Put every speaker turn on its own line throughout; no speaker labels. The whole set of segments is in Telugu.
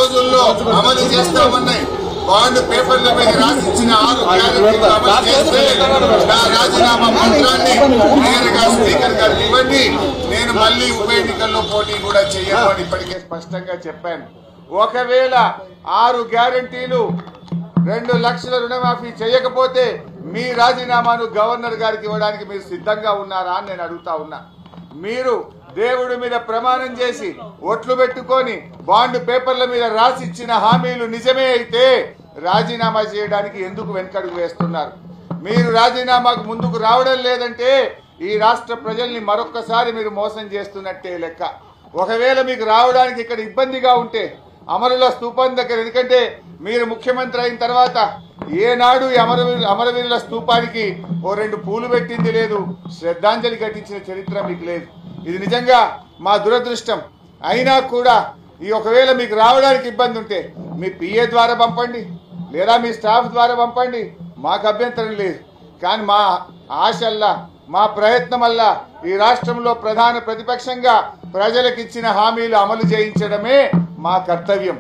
రోజుల్లో అమలు చేస్తామన్నాయి బాండ్ పేపర్ల మీద రాసిచ్చిన 6 గ్యారెంటీలు అమలు చేస్తే నా రాజీనామా పత్రాన్ని నేరుగా స్పీకర్ గారికి ఇవ్వండి. నేను మళ్ళీ ఉప ఎన్నికల్లో పోటీ కూడా చేయను అని ఇప్పటికే స్పష్టంగా చెప్పాను. ఒకవేళ 6 గ్యారెంటీలు 2 లక్షల రుణమాఫీ చేయకపోతే మీ రాజీనామాను గవర్నర్ గారికి ఇవ్వడానికి మీరు సిద్ధంగా ఉన్నారా అని నేను అడుగుతా ఉన్నా. మీరు దేవుడి మీద ప్రమాణం చేసి ఒట్లు పెట్టుకొని బాండ్ పేపర్ల మీద రాసిచ్చిన హామీలు నిజమే అయితే రాజీనామా చేయడానికి ఎందుకు వెనకడుగు వేస్తున్నారు? మీరు రాజీనామాకు ముందుకు రావడం లేదంటే ఈ రాష్ట్ర ప్రజల్ని మరొక్కసారి మీరు మోసం చేస్తున్నట్టే లెక్క. ఒకవేళ మీకు రావడానికి ఇక్కడ ఇబ్బందిగా ఉంటే అమరుల స్తూపం దగ్గర, ఎందుకంటే మీరు ముఖ్యమంత్రి అయిన తర్వాత ఏనాడు ఈ అమరవీరుల స్తూపానికి 2 పూలు పెట్టింది లేదు, శ్రద్ధాంజలి ఘటించిన చరిత్ర మీకు లేదు. ఇది నిజంగా మా దురదృష్టం. అయినా కూడా ఈ ఒకవేళ మీకు రావడానికి ఇబ్బంది ఉంటే మీ పిఏ ద్వారా పంపండి, లేదా మీ స్టాఫ్ ద్వారా పంపండి, మాకు అభ్యంతరం లేదు. కానీ మా ఆశల్లా, మా ప్రయత్నం వల్ల ఈ రాష్ట్రంలో ప్రధాన ప్రతిపక్షంగా ప్రజలకు ఇచ్చిన హామీలు అమలు చేయించడమే మా కర్తవ్యం.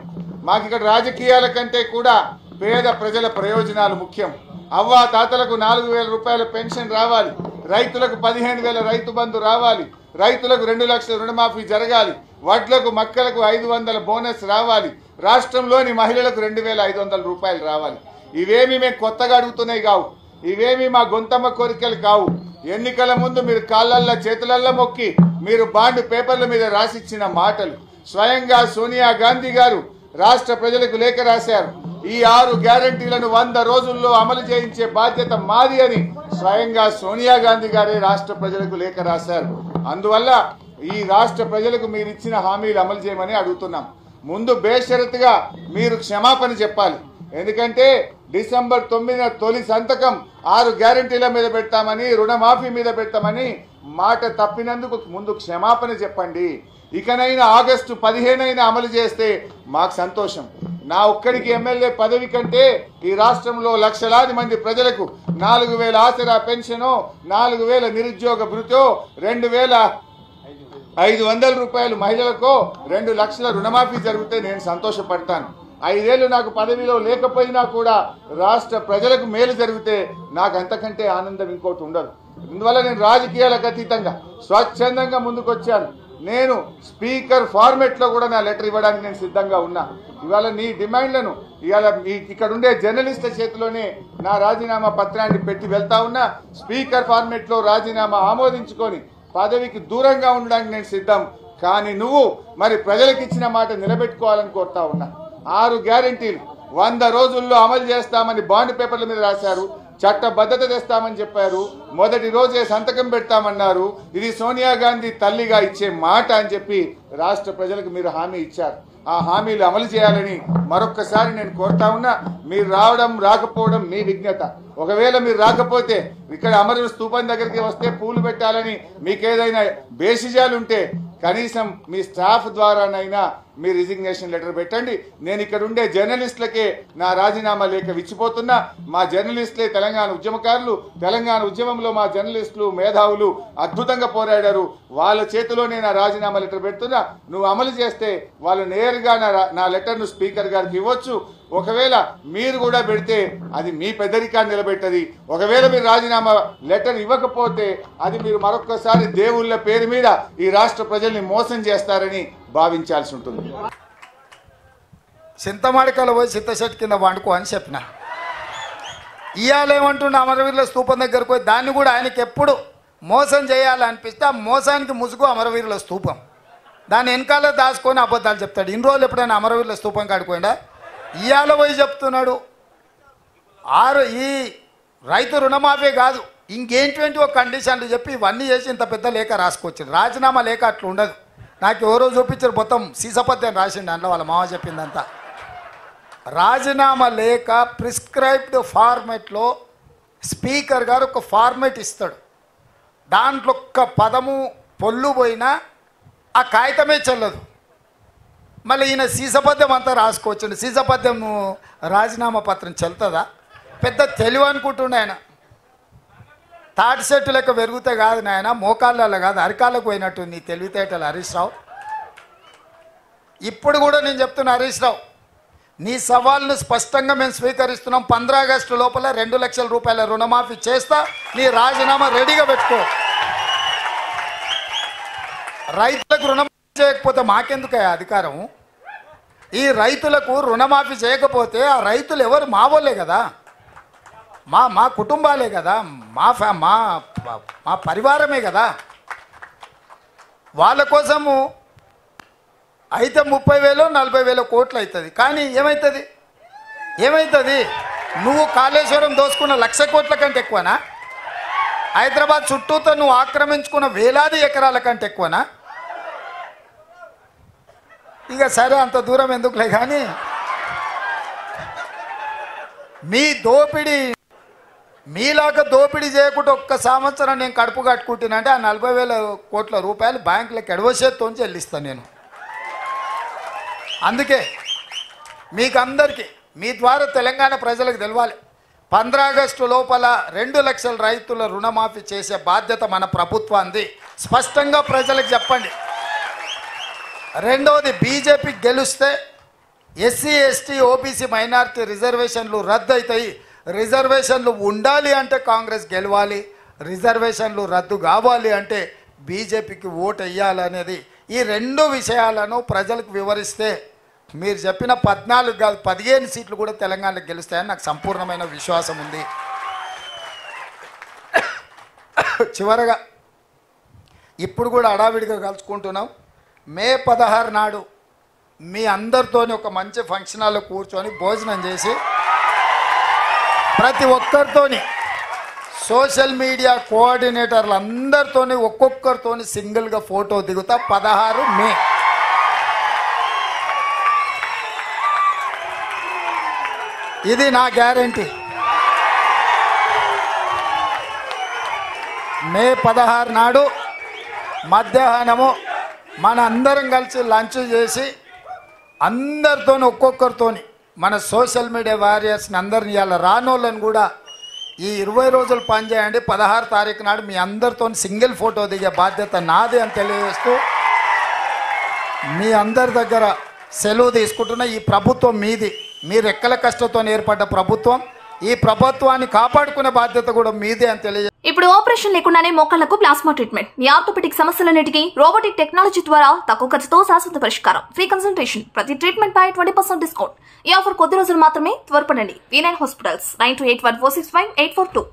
మాకు ఇక్కడ రాజకీయాల కంటే కూడా పేద ప్రజల ప్రయోజనాలు ముఖ్యం. అవ్వా తాతలకు 4,000 రూపాయల పెన్షన్ రావాలి, రైతులకు 15,000 రైతు బంధు రావాలి, రైతులకు 2 లక్షల రుణమాఫీ జరగాలి, వడ్లకు మక్కలకు 500 బోనస్ రావాలి, రాష్ట్రంలోని మహిళలకు 2,500 రూపాయలు రావాలి. ఇవేమి మేము కొత్తగా అడుగుతున్నాయి కావు, ఇవేమి మా గొంతమ్మ కోరికలు కావు. ఎన్నికల ముందు మీరు కాళ్ళల్లో చేతులల్లో మొక్కి మీరు బాండ్ పేపర్ల మీద రాసిచ్చిన మాటలు. స్వయంగా సోనియా గాంధీ గారు రాష్ట్ర ప్రజలకు లేఖ రాశారు. ఈ 6 గ్యారెంటీలను 100 రోజుల్లో అమలు చేయించే బాధ్యత మాది అని స్వయంగా సోనియా గాంధీ గారే రాష్ట్ర ప్రజలకు లేఖ రాశారు. అందువల్ల ఈ రాష్ట్ర ప్రజలకు మీరు ఇచ్చిన హామీలు అమలు చేయమని అడుగుతున్నాం. ముందు బేషరతుగా మీరు క్షమాపణ చెప్పాలి. ఎందుకంటే డిసెంబర్ 9న తొలి సంతకం 6 గ్యారెంటీల మీద పెడతామని, రుణమాఫీ మీద పెడతామని మాట తప్పినందుకు ముందు క్షమాపణ చెప్పండి. ఇకనైనా ఆగస్టు 15 అమలు చేస్తే మాకు సంతోషం. నా ఒక్కడికి ఎమ్మెల్యే పదవి కంటే ఈ రాష్ట్రంలో లక్షలాది మంది ప్రజలకు 4,000 ఆసరా పెన్షను, 4,000 నిరుద్యోగ భృతో, 2,500 రూపాయలు మహిళలకు, 2 లక్షల రుణమాఫీ జరిగితే నేను సంతోషపడతాను. 5 ఏళ్ళు నాకు పదవిలో లేకపోయినా కూడా రాష్ట్ర ప్రజలకు మేలు జరిగితే నాకు అంతకంటే ఆనందం ఇంకోటి ఉండదు. అందువల్ల నేను రాజకీయాలకు అతీతంగా స్వచ్ఛందంగా ముందుకు వచ్చాను. నేను స్పీకర్ ఫార్మెట్లో కూడా నా లెటర్ ఇవ్వడానికి నేను సిద్ధంగా ఉన్నా. ఇవాళ నీ డిమాండ్లను ఇవాళ ఇక్కడ ఉండే జర్నలిస్టుల చేతిలోనే నా రాజీనామా పత్రాన్ని పెట్టి వెళ్తా ఉన్నా. స్పీకర్ ఫార్మెట్లో రాజీనామా ఆమోదించుకొని పదవికి దూరంగా ఉండడానికి నేను సిద్ధం. కానీ నువ్వు మరి ప్రజలకు ఇచ్చిన మాట నిలబెట్టుకోవాలని కోరుతా ఉన్నా. 6 గ్యారెంటీలు 100 రోజుల్లో అమలు చేస్తామని బాండ్ పేపర్ల మీద రాశారు. చట్టబద్ధత తెస్తామని చెప్పారు. మొదటి రోజే సంతకం పెడతామన్నారు. ఇది సోనియా గాంధీ తల్లిగా ఇచ్చే మాట అని చెప్పి రాష్ట్ర ప్రజలకు మీరు హామీ ఇచ్చారు. ఆ హామీలు అమలు చేయాలని మరొక్కసారి నేను కోరుతా ఉన్నా. మీరు రావడం రాకపోవడం మీ విజ్ఞత. ఒకవేళ మీరు రాకపోతే ఇక్కడ అమరుల స్తూపం దగ్గరికి వస్తే పూలు పెట్టాలని మీకేదైనా బేసిజాలు ఉంటే కనీసం మీ స్టాఫ్ ద్వారానైనా మీ రిజిగ్నేషన్ లెటర్ పెట్టండి. నేను ఇక్కడ ఉండే జర్నలిస్టులకే నా రాజీనామా లేఖ ఇచ్చిపోతున్నా. మా జర్నలిస్టులే తెలంగాణ ఉద్యమకారులు. తెలంగాణ ఉద్యమంలో మా జర్నలిస్టులు మేధావులు అద్భుతంగా పోరాడారు. వాళ్ళ చేతిలోనే నా రాజీనామా లెటర్ పెడుతున్నా. నువ్వు అమలు చేస్తే వాళ్ళు నేరుగా నా లెటర్ను స్పీకర్ గారికి ఇవ్వచ్చు. ఒకవేళ మీరు కూడా పెడితే అది మీ పెద్దరికాన్ని నిలబెట్టది. ఒకవేళ మీరు రాజీనామా లెటర్ ఇవ్వకపోతే అది మీరు మరొక్కసారి దేవుళ్ళ పేరు మీద ఈ రాష్ట్ర ప్రజల్ని మోసం చేస్తారని భావించాల్సి ఉంటుంది.
చింతమాడికలు పోయి చింతచెట్టు కింద వండుకో అని చెప్పిన. ఇవాళ ఏమంటుండే అమరవీరుల స్తూపం దగ్గరకు పోయి దాన్ని కూడా ఆయనకి ఎప్పుడు మోసం చేయాలనిపిస్తే ఆ మోసానికి ముసుగు అమరవీరుల స్తూపం. దాన్ని వెనకాల దాచుకొని అబద్ధాలు చెప్తాడు. ఇన్ని రోజులు ఎప్పుడైనా అమరవీరుల స్తూపం కాడిపోయిందా? ఇవాళ పోయి చెప్తున్నాడు ఈ రైతు రుణమాఫీ కాదు ఇంకేంటి ఒక కండిషన్లు చెప్పి ఇవన్నీ చేసి ఇంత పెద్ద లేఖ రాసుకొచ్చారు. రాజీనామా లేఖ అట్లా ఉండదు. నాకు ఎవరో చూపించారు మొత్తం సీసపత్యం రాసిండు అందులో వాళ్ళ మామ చెప్పిందంతా. రాజీనామా లేఖ ప్రిస్క్రైబ్డ్ ఫార్మెట్లో స్పీకర్ గారు ఒక ఫార్మెట్ ఇస్తాడు. దాంట్లో ఒక్క పదము పొల్లు పోయినా ఆ కాగితమే చెల్లదు. మళ్ళీ ఈయన సీసపద్యం అంతా రాసుకోవచ్చండి. సీసపద్యం రాజీనామా పత్రం చెల్తుందా? పెద్ద తెలివి అనుకుంటుండే ఆయన. తాటి చెట్టు లెక్క పెరిగితే కాదు నాయన, మోకాళ్ళలో కాదు అరికాళ్ళకు పోయినట్టు నీ తెలివితేటలు హరీష్ రావు. ఇప్పుడు కూడా నేను చెప్తున్నా హరీష్ రావు, నీ సవాల్ను స్పష్టంగా మేము స్వీకరిస్తున్నాం. 15 ఆగస్టు లోపల 2 లక్షల రూపాయల రుణమాఫీ చేస్తా. నీ రాజీనామా రెడీగా పెట్టుకో. రైతులకు రుణమాఫీ చేయకపోతే మాకెందుకయ్యా అధికారం? ఈ రైతులకు రుణమాఫీ చేయకపోతే ఆ రైతులు ఎవరు? మా వాళ్ళే కదా, మా కుటుంబాలే కదా, మా పరివారమే కదా. వాళ్ళ కోసము అయితే 30,000 40,000 కోట్లు అవుతుంది. కానీ ఏమవుతుంది? నువ్వు కాళేశ్వరం దోసుకున్న 1,00,000 కోట్ల కంటే ఎక్కువనా? హైదరాబాద్ చుట్టూతో నువ్వు ఆక్రమించుకున్న వేలాది ఎకరాల కంటే ఎక్కువనా? ఇక సరే, అంత దూరం ఎందుకులే. కానీ మీ దోపిడీ మీలాగా దోపిడీ చేయకుండా ఒక్క సంవత్సరం నేను కడుపు కట్టుకుంటున్నానంటే ఆ 40,000 కోట్ల రూపాయలు బ్యాంకులకు ఎడవసేత్తో చెల్లిస్తాను నేను. అందుకే మీకు అందరికీ మీ ద్వారా తెలంగాణ ప్రజలకు తెలవాలి, 15 ఆగస్టు లోపల 2 లక్షల రైతుల రుణమాఫీ చేసే బాధ్యత మన ప్రభుత్వాన్ని. స్పష్టంగా ప్రజలకు చెప్పండి. రెండవది, బీజేపీ గెలిస్తే ఎస్సీ ఎస్టీ ఓబీసీ మైనారిటీ రిజర్వేషన్లు రద్దు అవుతాయి. రిజర్వేషన్లు ఉండాలి అంటే కాంగ్రెస్ గెలవాలి, రిజర్వేషన్లు రద్దు కావాలి అంటే బీజేపీకి ఓటు వేయాలనేది. ఈ 2 విషయాలను ప్రజలకు వివరిస్తే మీరు చెప్పిన 14 కాదు 15 సీట్లు కూడా తెలంగాణలో గెలుస్తాయని నాకు సంపూర్ణమైన విశ్వాసం ఉంది. చివరగా ఇప్పుడు కూడా అడావిడిగా కలుసుకుంటున్నాం. మే 16 నాడు మీ అందరితోని ఒక మంచి ఫంక్షన్ హాల్లో కూర్చొని భోజనం చేసి ప్రతి ఒక్కరితోని సోషల్ మీడియా కోఆర్డినేటర్లు అందరితోని ఒక్కొక్కరితోని సింగిల్గా ఫోటో దిగుతా. 16 మే. ఇది నా గ్యారంటీ. మే 16 నాడు మధ్యాహ్నము మన అందరం కలిసి లంచ్ చేసి అందరితోని ఒక్కొక్కరితోని మన సోషల్ మీడియా వారియర్స్ని అందరిని ఇవాళ రానోళ్ళని కూడా ఈ 20 రోజులు పనిచేయండి. 16 తారీఖు నాడు మీ అందరితో సింగిల్ ఫోటో దిగే బాధ్యత నాది అని తెలియజేస్తూ మీ అందరి దగ్గర సెలవు తీసుకుంటున్న. ఈ ప్రభుత్వం మీది, మీరు రెక్కల కష్టంతో ఏర్పడ్డ ప్రభుత్వం. ఈ ప్రభుత్వాన్ని కాపాడుకునే బాధ్యత కూడా మీదే అని తెలియజేస్తారు.
ఇప్పుడు ఆపరేషన్ లేకుండానే మోకాళ్లకు ప్లాస్మా ట్రీట్మెంట్. మీ ఆర్థోపెడిక్ సమస్యలన్నిటికీ రోబోటిక్ టెక్నాలజీ ద్వారా తక్కువ ఖర్చుతో శాశ్వత పరిష్కారం. Free consultation. ప్రతి ట్రీట్మెంట్ పై 20% డిస్కౌంట్. ఈ ఆఫర్ కొద్ది రోజులు మాత్రమే. త్వరపడండి. V9 hospitals 9281465842.